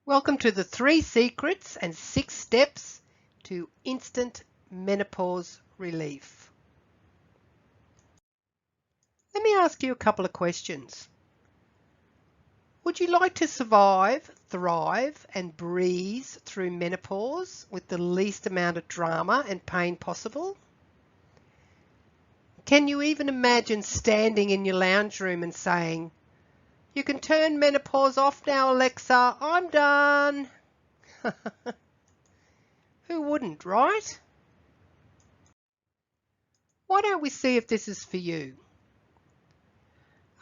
Welcome to the 3 secrets and 6 steps to instant menopause relief. Let me ask you a couple of questions. Would you like to survive, thrive and breeze through menopause with the least amount of drama and pain possible? Can you even imagine standing in your lounge room and saying, "You can turn menopause off now, Alexa, I'm done"? Who wouldn't, right? Why don't we see if this is for you?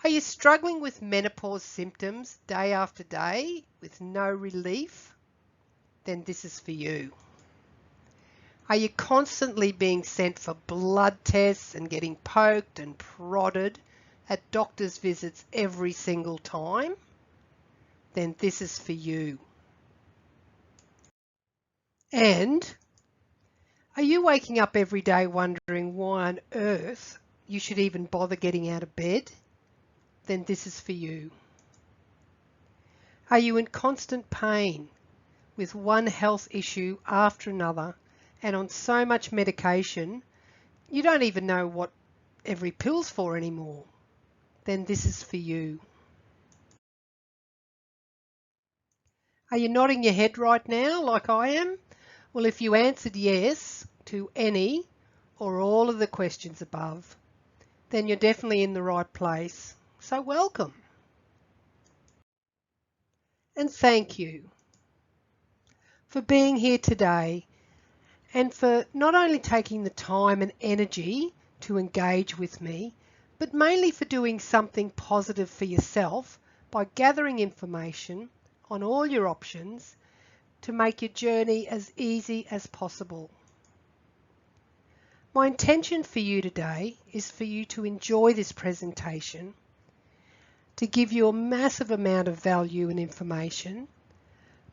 Are you struggling with menopause symptoms day after day with no relief? Then this is for you. Are you constantly being sent for blood tests and getting poked and prodded at doctor's visits every single time? Then this is for you. And are you waking up every day wondering why on earth you should even bother getting out of bed? Then this is for you. Are you in constant pain with one health issue after another and on so much medication you don't even know what every pill's for anymore? Then this is for you. Are you nodding your head right now like I am? Well, if you answered yes to any or all of the questions above, then you're definitely in the right place. So welcome. And thank you for being here today and for not only taking the time and energy to engage with me, but mainly for doing something positive for yourself by gathering information on all your options to make your journey as easy as possible. My intention for you today is for you to enjoy this presentation, to give you a massive amount of value and information,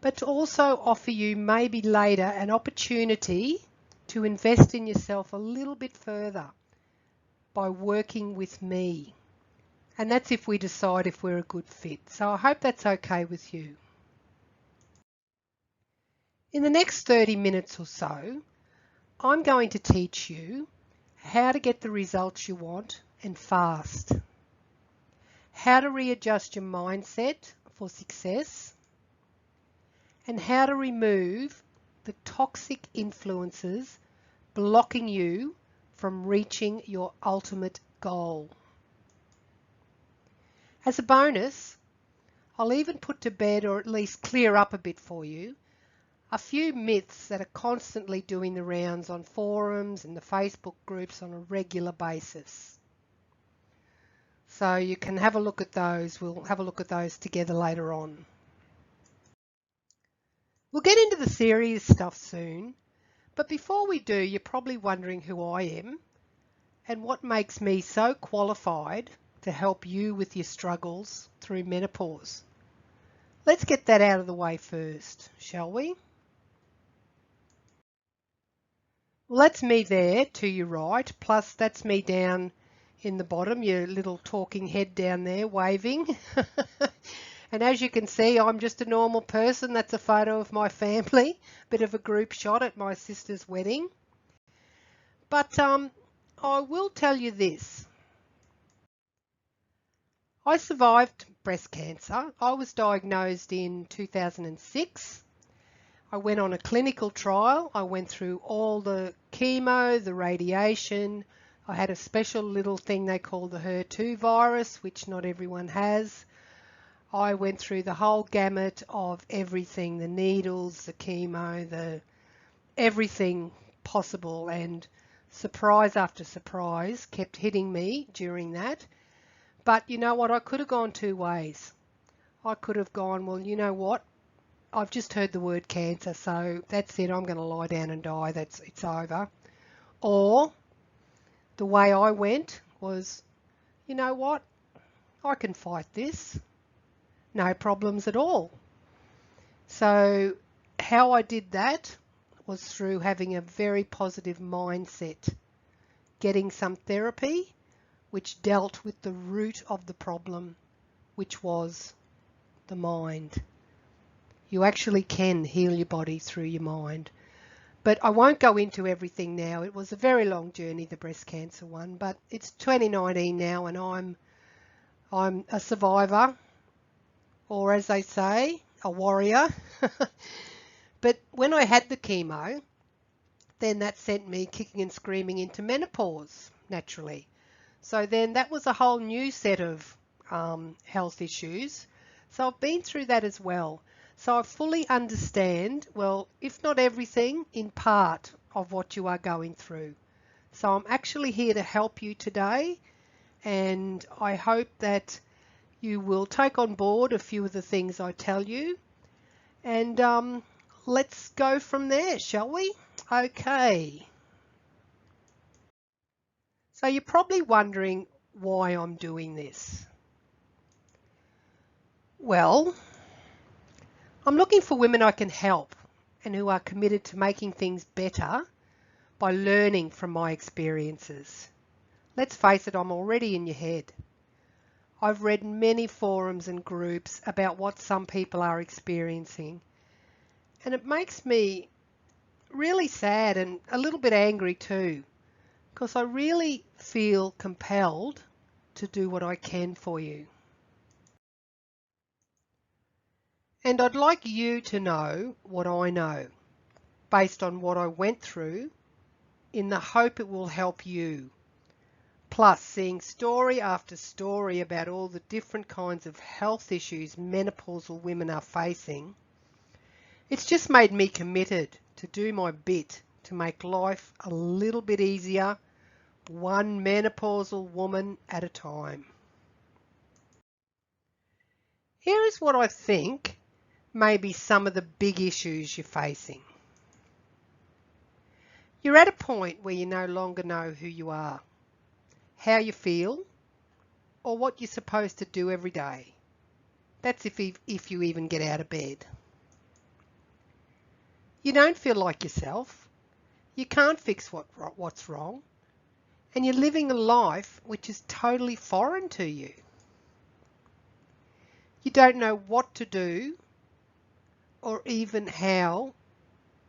but to also offer you maybe later an opportunity to invest in yourself a little bit further by working with me. And that's if we decide if we're a good fit. So I hope that's okay with you. In the next 30 minutes or so, I'm going to teach you how to get the results you want and fast, how to readjust your mindset for success, and how to remove the toxic influences blocking you from reaching your ultimate goal. As a bonus, I'll even put to bed or at least clear up a bit for you a few myths that are constantly doing the rounds on forums and the Facebook groups on a regular basis. So you can have a look at those. We'll have a look at those together later on. We'll get into the serious stuff soon, but before we do, you're probably wondering who I am and what makes me so qualified to help you with your struggles through menopause. Let's get that out of the way first, shall we? Well, that's me there to your right, plus that's me down in the bottom, your little talking head down there waving. And as you can see, I'm just a normal person. That's a photo of my family, bit of a group shot at my sister's wedding. But I will tell you this. I survived breast cancer. I was diagnosed in 2006. I went on a clinical trial. I went through all the chemo, the radiation. I had a special little thing they call the HER2 virus, which not everyone has. I went through the whole gamut of everything, the needles, the chemo, everything possible, and surprise after surprise kept hitting me during that. But you know what? I could have gone two ways. I could have gone, well, you know what? I've just heard the word cancer, so that's it. I'm going to lie down and die. It's over. Or the way I went was, you know what? I can fight this. No problems at all. So how I did that was through having a very positive mindset, getting some therapy which dealt with the root of the problem, which was the mind. You actually can heal your body through your mind. But I won't go into everything now. It was a very long journey, the breast cancer one, but it's 2019 now and I'm a survivor, or as they say, a warrior. But when I had the chemo, then that sent me kicking and screaming into menopause naturally. So then that was a whole new set of health issues. So I've been through that as well. So I fully understand, well, if not everything, in part of what you are going through. So I'm actually here to help you today, and I hope that you will take on board a few of the things I tell you, and let's go from there, shall we? Okay. So you're probably wondering why I'm doing this. Well, I'm looking for women I can help and who are committed to making things better by learning from my experiences. Let's face it, I'm already in your head. I've read many forums and groups about what some people are experiencing, and it makes me really sad and a little bit angry too, because I really feel compelled to do what I can for you. And I'd like you to know what I know, based on what I went through, in the hope it will help you. Plus, seeing story after story about all the different kinds of health issues menopausal women are facing, it's just made me committed to do my bit to make life a little bit easier, one menopausal woman at a time. Here is what I think may be some of the big issues you're facing. You're at a point where you no longer know who you are, how you feel, or what you're supposed to do every day. That's if you even get out of bed. You don't feel like yourself. You can't fix what's wrong. And you're living a life which is totally foreign to you. You don't know what to do or even how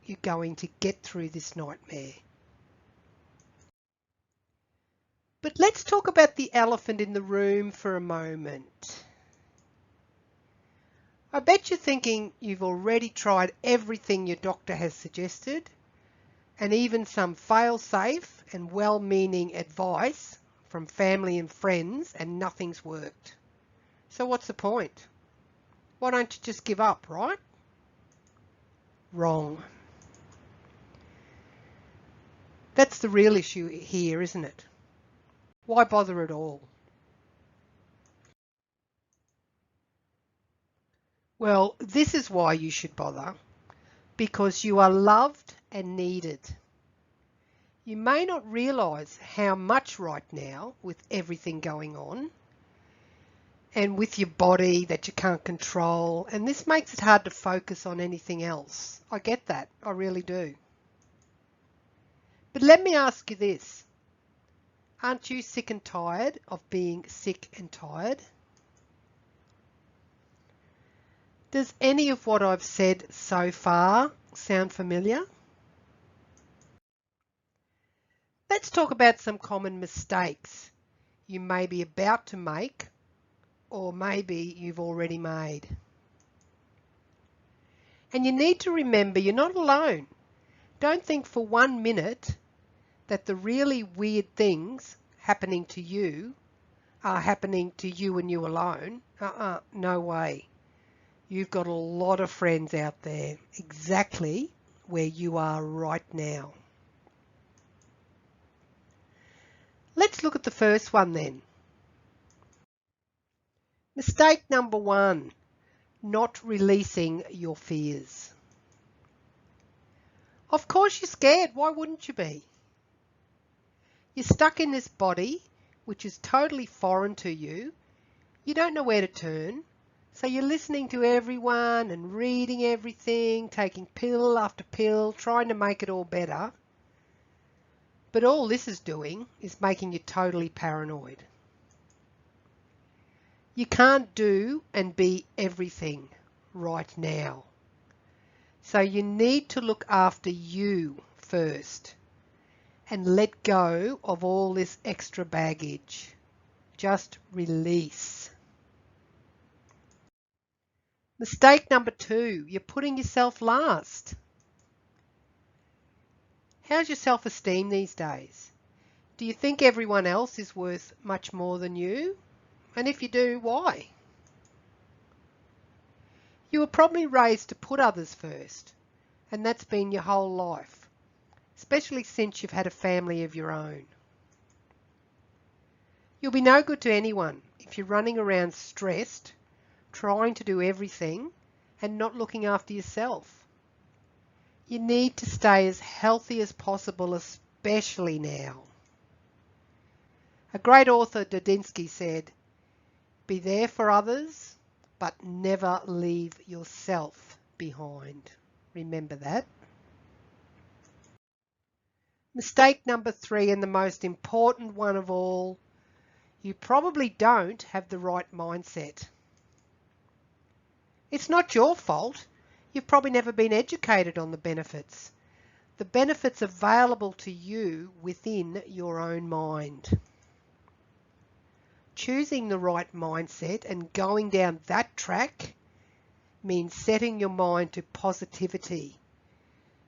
you're going to get through this nightmare. But let's talk about the elephant in the room for a moment. I bet you're thinking you've already tried everything your doctor has suggested, and even some fail-safe and well-meaning advice from family and friends, and nothing's worked. So what's the point? Why don't you just give up, right? Wrong. That's the real issue here, isn't it? Why bother at all? Well, this is why you should bother. Because you are loved and needed. You may not realise how much right now with everything going on and with your body that you can't control, and this makes it hard to focus on anything else. I get that, I really do. But let me ask you this. Aren't you sick and tired of being sick and tired? Does any of what I've said so far sound familiar? Let's talk about some common mistakes you may be about to make, or maybe you've already made. And you need to remember you're not alone. Don't think for 1 minute that the really weird things happening to you are happening to you and you alone. No way. You've got a lot of friends out there exactly where you are right now. Let's look at the first one then. Mistake number 1, not releasing your fears. Of course you're scared. Why wouldn't you be? You're stuck in this body, which is totally foreign to you. You don't know where to turn. So you're listening to everyone and reading everything, taking pill after pill, trying to make it all better. But all this is doing is making you totally paranoid. You can't do and be everything right now. So you need to look after you first and let go of all this extra baggage. Just release. Mistake number 2, you're putting yourself last. How's your self-esteem these days? Do you think everyone else is worth much more than you? And if you do, why? You were probably raised to put others first, and that's been your whole life, especially since you've had a family of your own. You'll be no good to anyone if you're running around stressed, trying to do everything, and not looking after yourself. You need to stay as healthy as possible, especially now. A great author, Dodinsky, said, "Be there for others, but never leave yourself behind." Remember that. Mistake number 3, and the most important one of all, you probably don't have the right mindset. It's not your fault. You've probably never been educated on the benefits. The benefits available to you within your own mind. Choosing the right mindset and going down that track means setting your mind to positivity,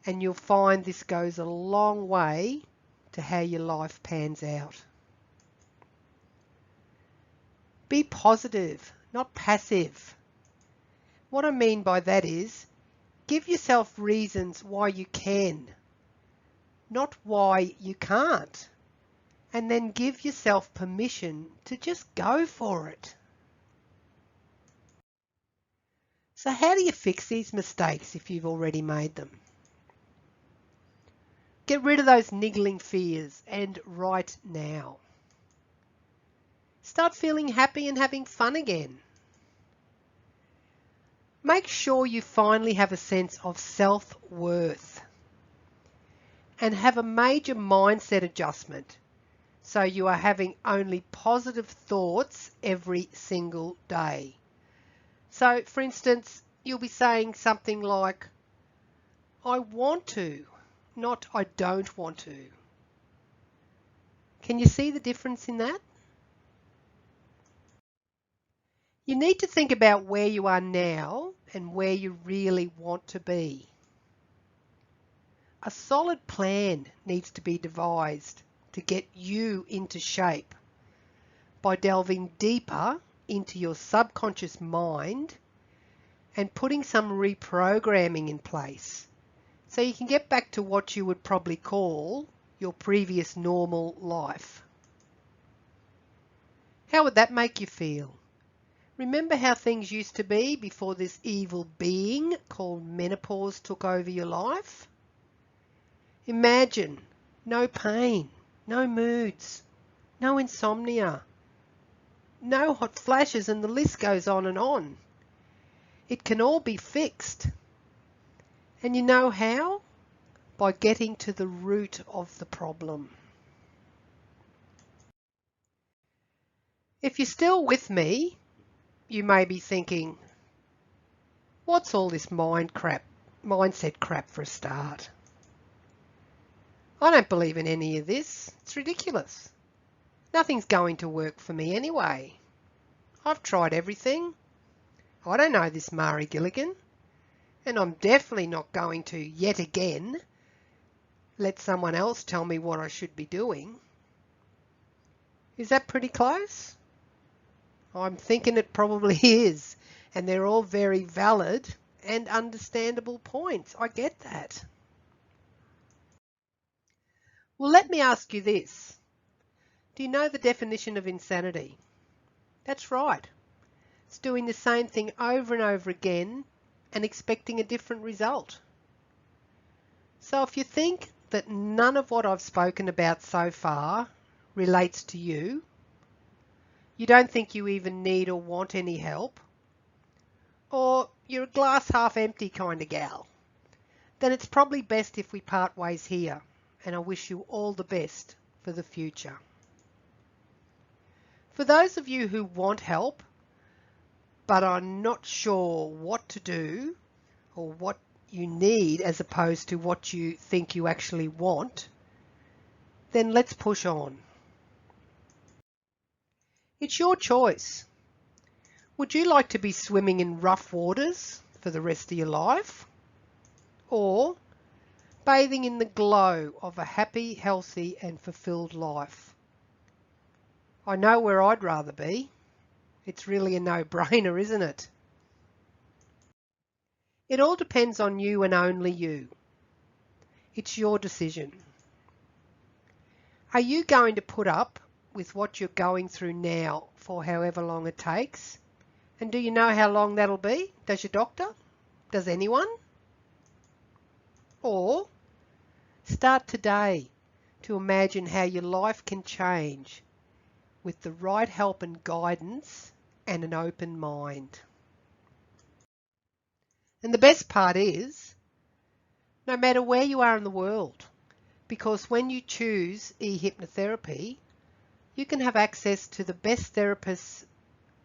and you'll find this goes a long way to how your life pans out. Be positive, not passive. What I mean by that is, give yourself reasons why you can, not why you can't, and then give yourself permission to just go for it. So how do you fix these mistakes if you've already made them? Get rid of those niggling fears, and right now. Start feeling happy and having fun again. Make sure you finally have a sense of self-worth and have a major mindset adjustment so you are having only positive thoughts every single day. So, for instance, you'll be saying something like, "I want to," not "I don't want to." Can you see the difference in that? You need to think about where you are now and where you really want to be. A solid plan needs to be devised to get you into shape by delving deeper into your subconscious mind and putting some reprogramming in place so you can get back to what you would probably call your previous normal life. How would that make you feel? Remember how things used to be before this evil being called menopause took over your life? Imagine no pain, no moods, no insomnia, no hot flashes, and the list goes on and on. It can all be fixed. And you know how? By getting to the root of the problem. If you're still with me, you may be thinking, what's all this mindset crap for a start? I don't believe in any of this. It's ridiculous. Nothing's going to work for me anyway. I've tried everything. I don't know this Mari Gilligan, and I'm definitely not going to, yet again, let someone else tell me what I should be doing. Is that pretty close? I'm thinking it probably is, and they're all very valid and understandable points. I get that. Well, let me ask you this. Do you know the definition of insanity? That's right. It's doing the same thing over and over again and expecting a different result. So if you think that none of what I've spoken about so far relates to you, you don't think you even need or want any help, or you're a glass half empty kind of gal, then it's probably best if we part ways here, and I wish you all the best for the future. For those of you who want help, but are not sure what to do or what you need as opposed to what you think you actually want, then let's push on. It's your choice. Would you like to be swimming in rough waters for the rest of your life? Or bathing in the glow of a happy, healthy and fulfilled life? I know where I'd rather be. It's really a no-brainer, isn't it? It all depends on you and only you. It's your decision. Are you going to put up with what you're going through now for however long it takes? And do you know how long that'll be? Does your doctor? Does anyone? Or start today to imagine how your life can change with the right help and guidance and an open mind. And the best part is, no matter where you are in the world, because when you choose e-hypnotherapy, you can have access to the best therapists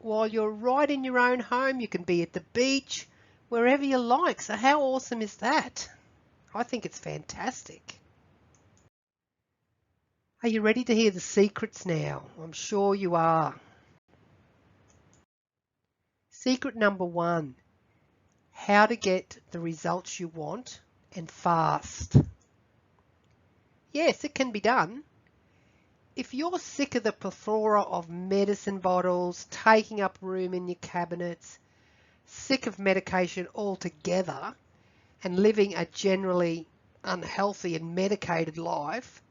while you're right in your own home. You can be at the beach, wherever you like. So how awesome is that? I think it's fantastic. Are you ready to hear the secrets now? I'm sure you are. Secret number 1, how to get the results you want and fast. Yes, it can be done. If you're sick of the plethora of medicine bottles taking up room in your cabinets, sick of medication altogether, and living a generally unhealthy and medicated life,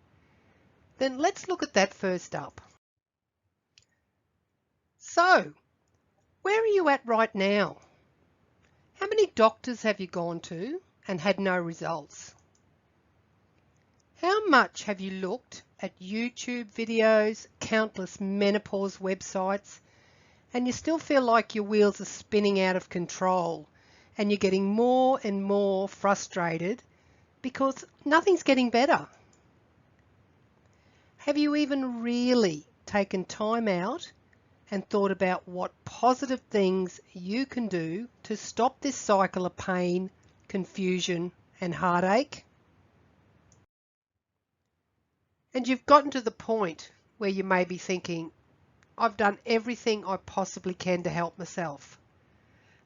then let's look at that first up. So, where are you at right now? How many doctors have you gone to and had no results? How much have you looked at YouTube videos, countless menopause websites, and you still feel like your wheels are spinning out of control and you're getting more and more frustrated because nothing's getting better? Have you even really taken time out and thought about what positive things you can do to stop this cycle of pain, confusion and heartache? And you've gotten to the point where you may be thinking, I've done everything I possibly can to help myself.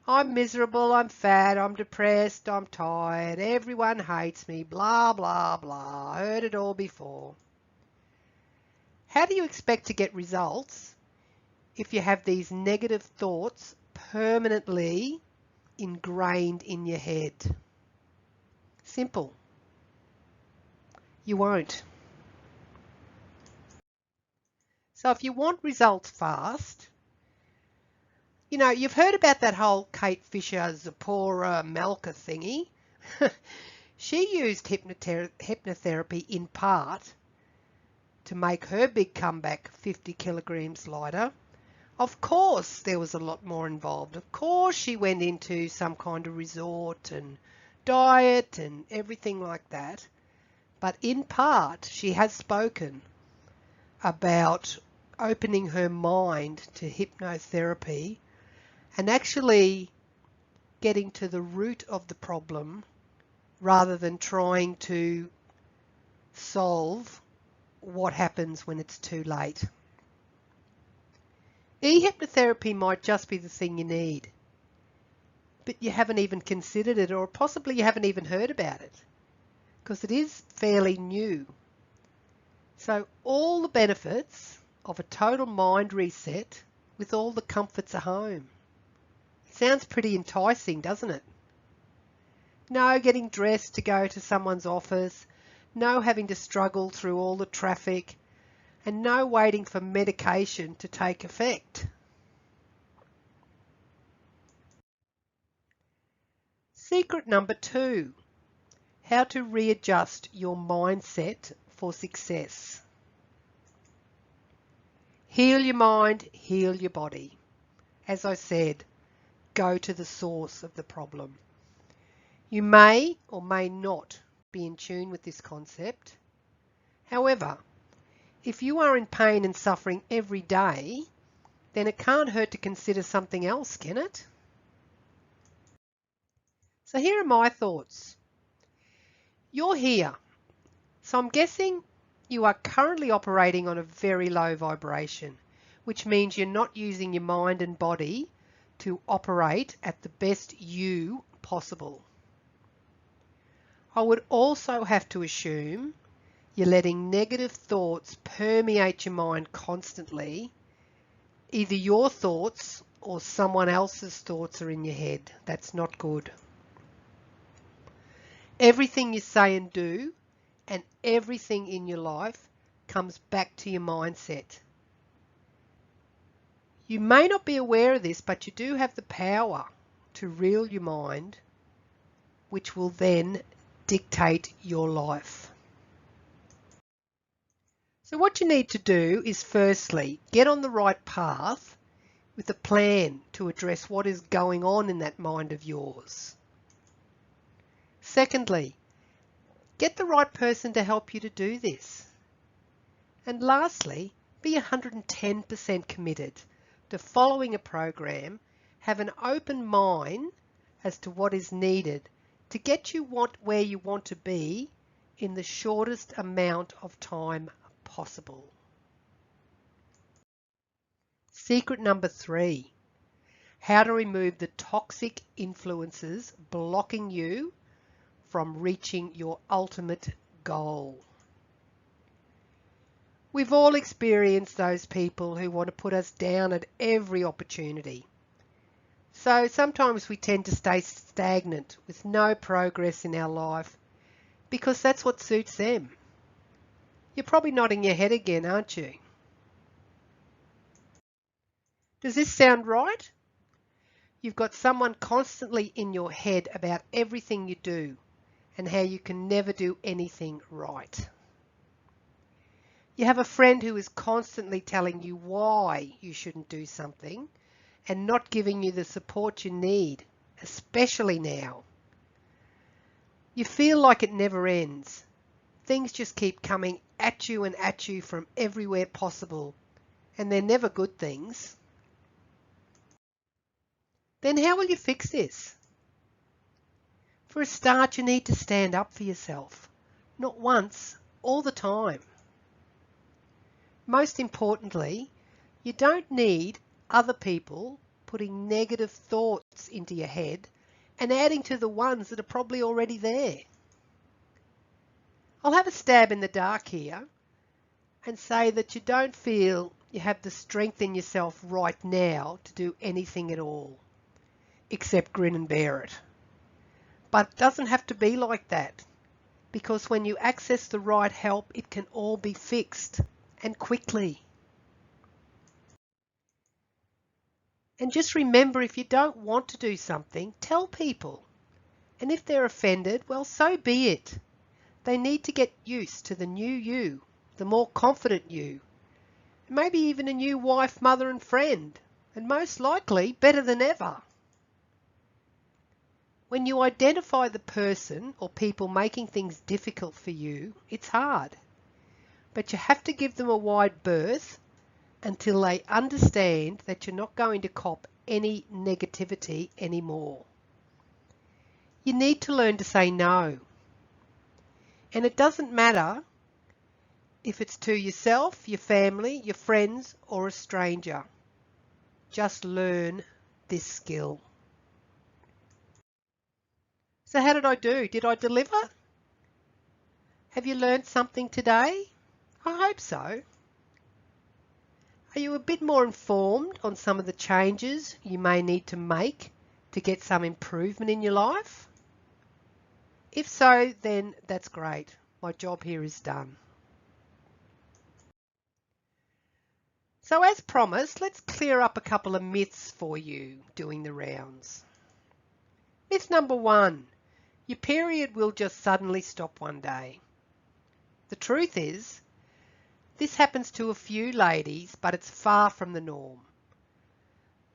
I'm miserable, I'm fat, I'm depressed, I'm tired, everyone hates me, blah, blah, blah. I heard it all before. How do you expect to get results if you have these negative thoughts permanently ingrained in your head? Simple. You won't. So if you want results fast, you know, you've heard about that whole Kate Fisher, Zipporah, Malka thingy. She used hypnotherapy in part to make her big comeback 50 kilograms lighter. Of course, there was a lot more involved. Of course, she went into some kind of resort and diet and everything like that. But in part, she has spoken about opening her mind to hypnotherapy and actually getting to the root of the problem rather than trying to solve what happens when it's too late. E-hypnotherapy might just be the thing you need, but you haven't even considered it, or possibly you haven't even heard about it, because it is fairly new. So all the benefits of a total mind reset with all the comforts of home. It sounds pretty enticing, doesn't it? No getting dressed to go to someone's office, no having to struggle through all the traffic, and no waiting for medication to take effect. Secret number 2, how to readjust your mindset for success. Heal your mind, heal your body. As I said, go to the source of the problem. You may or may not be in tune with this concept. However, if you are in pain and suffering every day, then it can't hurt to consider something else, can it? So here are my thoughts. You're here. So I'm guessing you are currently operating on a very low vibration, which means you're not using your mind and body to operate at the best you possible. I would also have to assume you're letting negative thoughts permeate your mind constantly. Either your thoughts or someone else's thoughts are in your head. That's not good. Everything you say and do and everything in your life comes back to your mindset. You may not be aware of this, but you do have the power to reel your mind, which will then dictate your life. So what you need to do is firstly, get on the right path with a plan to address what is going on in that mind of yours. Secondly, get the right person to help you to do this. And lastly, be 110% committed to following a program, have an open mind as to what is needed to get you where you want to be in the shortest amount of time possible. Secret number 3, how to remove the toxic influences blocking you from reaching your ultimate goal. We've all experienced those people who want to put us down at every opportunity. So sometimes we tend to stay stagnant with no progress in our life because that's what suits them. You're probably nodding your head again, aren't you? Does this sound right? You've got someone constantly in your head about everything you do and how you can never do anything right. You have a friend who is constantly telling you why you shouldn't do something and not giving you the support you need, especially now. You feel like it never ends. Things just keep coming at you from everywhere possible, and they're never good things. Then how will you fix this? For a start, you need to stand up for yourself. Not once, all the time. Most importantly, you don't need other people putting negative thoughts into your head and adding to the ones that are probably already there. I'll have a stab in the dark here and say that you don't feel you have the strength in yourself right now to do anything at all, except grin and bear it. But it doesn't have to be like that, because when you access the right help, it can all be fixed, and quickly. And just remember, if you don't want to do something, tell people. And if they're offended, well, so be it. They need to get used to the new you, the more confident you. Maybe even a new wife, mother and friend. And most likely, better than ever. When you identify the person or people making things difficult for you, it's hard. But you have to give them a wide berth until they understand that you're not going to cop any negativity anymore. You need to learn to say no. And it doesn't matter if it's to yourself, your family, your friends, or a stranger. Just learn this skill. So how did I do? Did I deliver? Have you learned something today? I hope so. Are you a bit more informed on some of the changes you may need to make to get some improvement in your life? If so, then that's great. My job here is done. So as promised, let's clear up a couple of myths for you doing the rounds. Myth number 1, your period will just suddenly stop one day. The truth is, this happens to a few ladies, but it's far from the norm.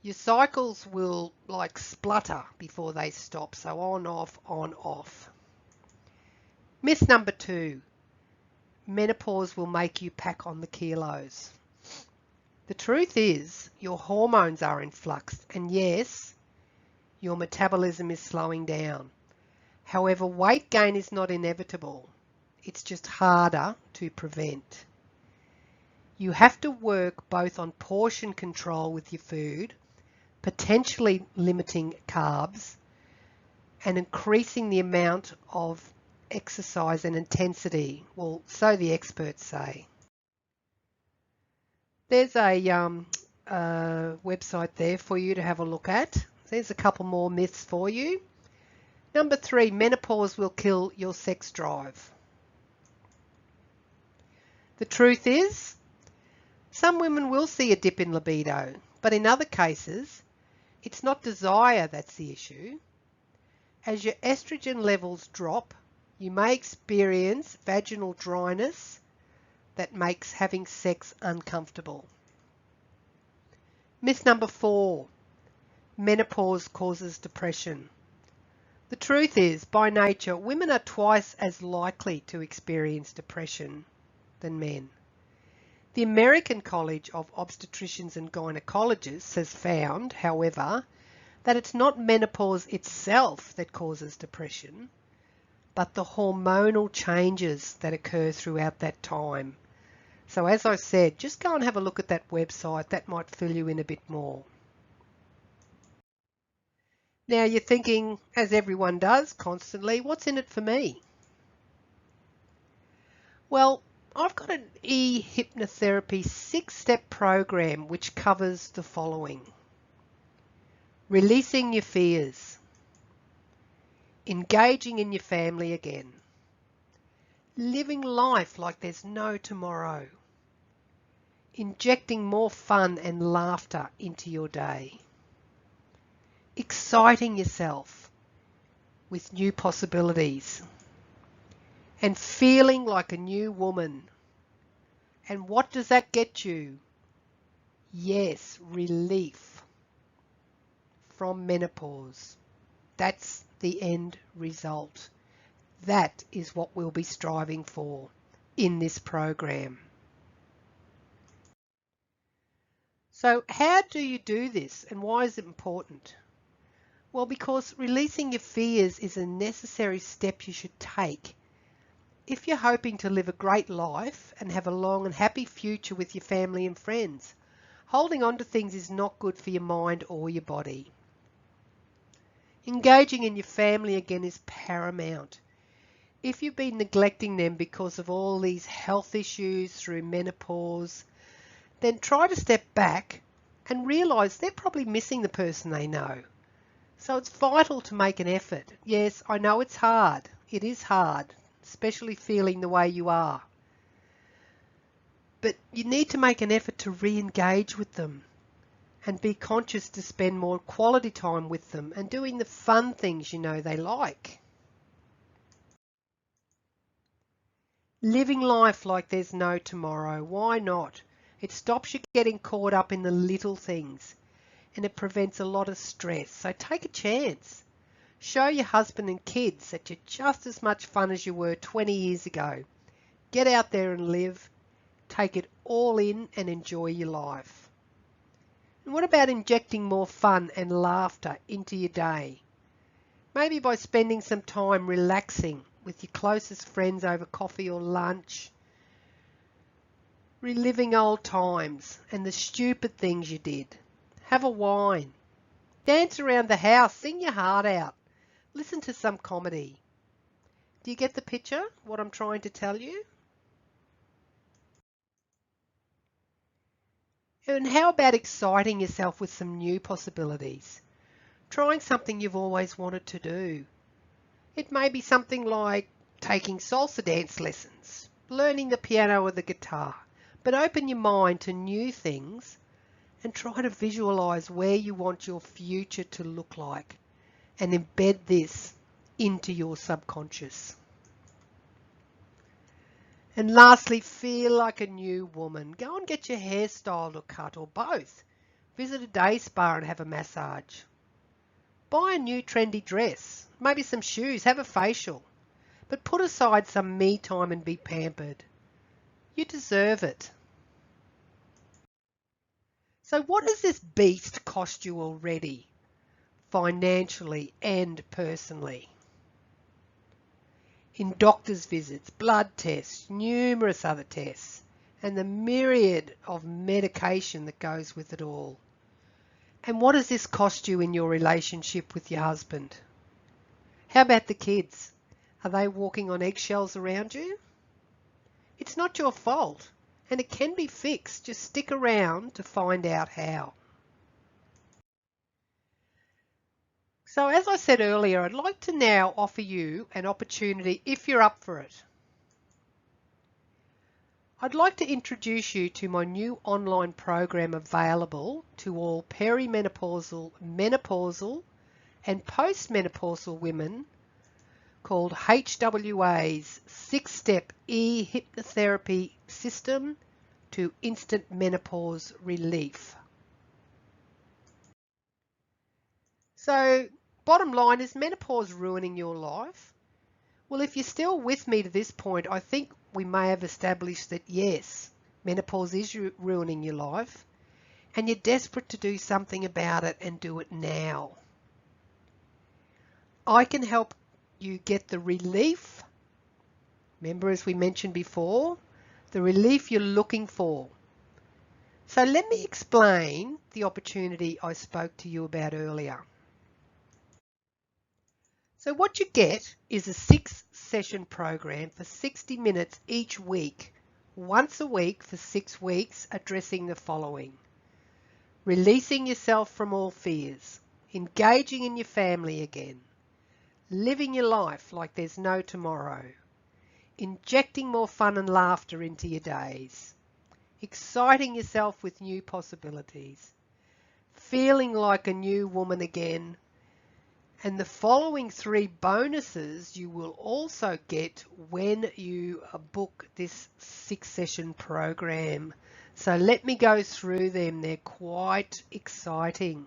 Your cycles will like splutter before they stop, so on, off, on, off. Myth number 2, menopause will make you pack on the kilos. The truth is, your hormones are in flux, and yes, your metabolism is slowing down. However, weight gain is not inevitable. It's just harder to prevent. You have to work both on portion control with your food, potentially limiting carbs, and increasing the amount of exercise and intensity. Well, so the experts say. There's a website there for you to have a look at. There's a couple more myths for you. Number 3, menopause will kill your sex drive. The truth is, some women will see a dip in libido, but in other cases, it's not desire that's the issue. As your estrogen levels drop, you may experience vaginal dryness that makes having sex uncomfortable. Myth number 4, menopause causes depression. The truth is, by nature, women are twice as likely to experience depression than men. The American College of Obstetricians and Gynecologists has found, however, that it's not menopause itself that causes depression, but the hormonal changes that occur throughout that time. So as I said, just go and have a look at that website. That might fill you in a bit more. Now you're thinking, as everyone does constantly, what's in it for me? Well, I've got an hypnotherapy 6-step program which covers the following. Releasing your fears. Engaging in your family again. Living life like there's no tomorrow. Injecting more fun and laughter into your day. Exciting yourself with new possibilities. And feeling like a new woman. And what does that get you? Yes, relief from menopause. That's the end result. That is what we'll be striving for in this program. So how do you do this and why is it important? Well, because releasing your fears is a necessary step you should take if you're hoping to live a great life and have a long and happy future with your family and friends. Holding on to things is not good for your mind or your body. Engaging in your family again is paramount. If you've been neglecting them because of all these health issues through menopause, then try to step back and realise they're probably missing the person they know. So it's vital to make an effort. Yes, I know it's hard. It is hard, especially feeling the way you are. But you need to make an effort to re-engage with them and be conscious to spend more quality time with them and doing the fun things you know they like. Living life like there's no tomorrow. Why not? It stops you getting caught up in the little things and it prevents a lot of stress. So take a chance. Show your husband and kids that you're just as much fun as you were 20 years ago. Get out there and live. Take it all in and enjoy your life. And what about injecting more fun and laughter into your day? Maybe by spending some time relaxing with your closest friends over coffee or lunch, reliving old times and the stupid things you did. Have a wine. Dance around the house, sing your heart out. Listen to some comedy. Do you get the picture, what I'm trying to tell you? And how about exciting yourself with some new possibilities? Trying something you've always wanted to do. It may be something like taking salsa dance lessons, learning the piano or the guitar, but open your mind to new things and try to visualize where you want your future to look like and embed this into your subconscious. And lastly, feel like a new woman. Go and get your hair styled or cut or both. Visit a day spa and have a massage. Buy a new trendy dress, maybe some shoes, have a facial. But put aside some me time and be pampered. You deserve it. So what has this beast cost you already? Financially and personally? in doctor's visits, blood tests, numerous other tests, and the myriad of medication that goes with it all. And what does this cost you in your relationship with your husband? How about the kids? Are they walking on eggshells around you? It's not your fault, and it can be fixed. Just stick around to find out how. So as I said earlier, I'd like to now offer you an opportunity if you're up for it. I'd like to introduce you to my new online program available to all perimenopausal, menopausal and postmenopausal women called HWA's 6-step hypnotherapy system to instant menopause relief. So, bottom line, is menopause ruining your life? Well, if you're still with me to this point, I think we may have established that yes, menopause is ruining your life, and you're desperate to do something about it and do it now. I can help you get the relief, remember as we mentioned before, the relief you're looking for. So let me explain the opportunity I spoke to you about earlier. So what you get is a 6-session program for 60 minutes each week, once a week for 6 weeks, addressing the following: releasing yourself from all fears, engaging in your family again, living your life like there's no tomorrow, injecting more fun and laughter into your days, exciting yourself with new possibilities, feeling like a new woman again. And the following 3 bonuses you will also get when you book this 6-session program. So let me go through them. They're quite exciting.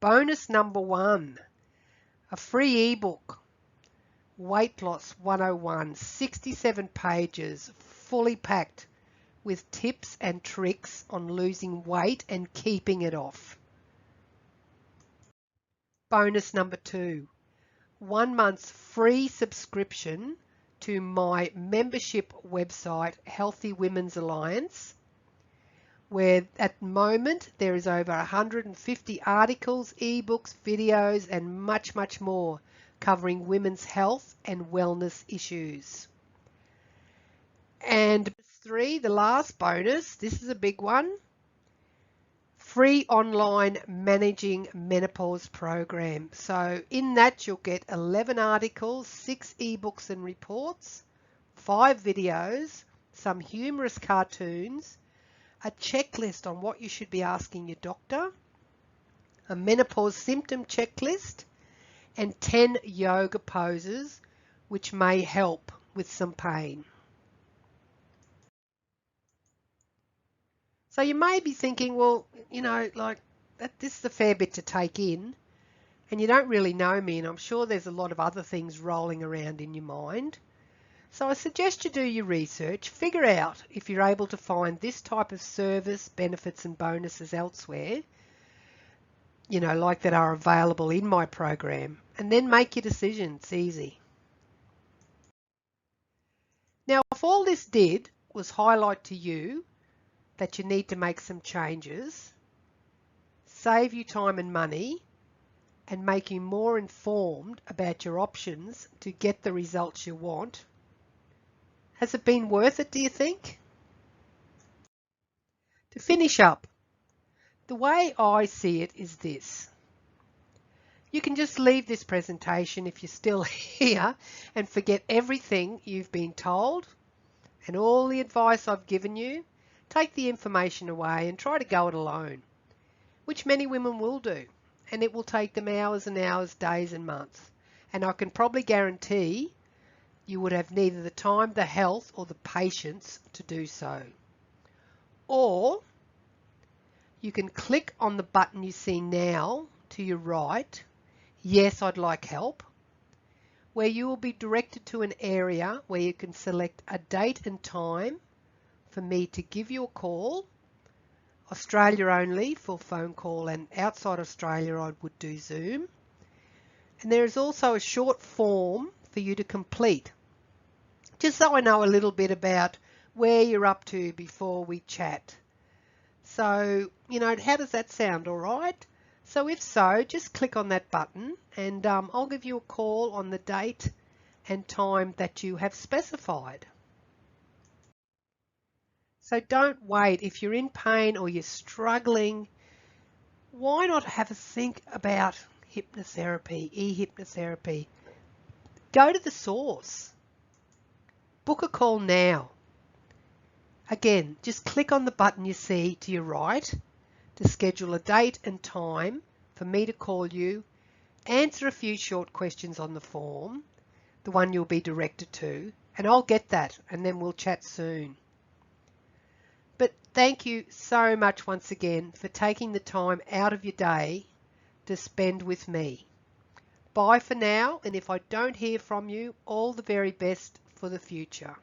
Bonus number 1, a free ebook, Weight Loss 101, 67 pages, fully packed with tips and tricks on losing weight and keeping it off. Bonus number 2, 1 month's free subscription to my membership website, Healthy Women's Alliance, where at the moment there is over 150 articles, ebooks, videos, and much, much more covering women's health and wellness issues. And 3, the last bonus, this is a big one, free online managing menopause program. So in that you'll get 11 articles, 6 ebooks and reports, 5 videos, some humorous cartoons, a checklist on what you should be asking your doctor, a menopause symptom checklist, and 10 yoga poses which may help with some pain. So you may be thinking, well, you know, like this is a fair bit to take in, and you don't really know me, and I'm sure there's a lot of other things rolling around in your mind. So I suggest you do your research, figure out if you're able to find this type of service, benefits and bonuses elsewhere, you know, like that are available in my program, and then make your decision. It's easy. Now, if all this did was highlight to you that you need to make some changes, save you time and money, and make you more informed about your options to get the results you want, has it been worth it, do you think? To finish up, the way I see it is this. You can just leave this presentation if you're still here and forget everything you've been told and all the advice I've given you. Take the information away and try to go it alone, which many women will do, and it will take them hours and hours, days and months. And I can probably guarantee you would have neither the time, the health or the patience to do so. Or you can click on the button you see now to your right, Yes, I'd like help, where you will be directed to an area where you can select a date and time for me to give you a call, Australia only for phone call, and outside Australia I would do Zoom, And there is also a short form for you to complete, just so I know a little bit about where you're up to before we chat. So, how does that sound? All right? So if so, just click on that button and I'll give you a call on the date and time that you have specified. So don't wait. If you're in pain or you're struggling, why not have a think about hypnotherapy, e-hypnotherapy? Go to the source. Book a call now. Again, just click on the button you see to your right to schedule a date and time for me to call you, answer a few short questions on the form, the one you'll be directed to, and I'll get that and then we'll chat soon. But thank you so much once again for taking the time out of your day to spend with me. Bye for now, and if I don't hear from you, all the very best for the future.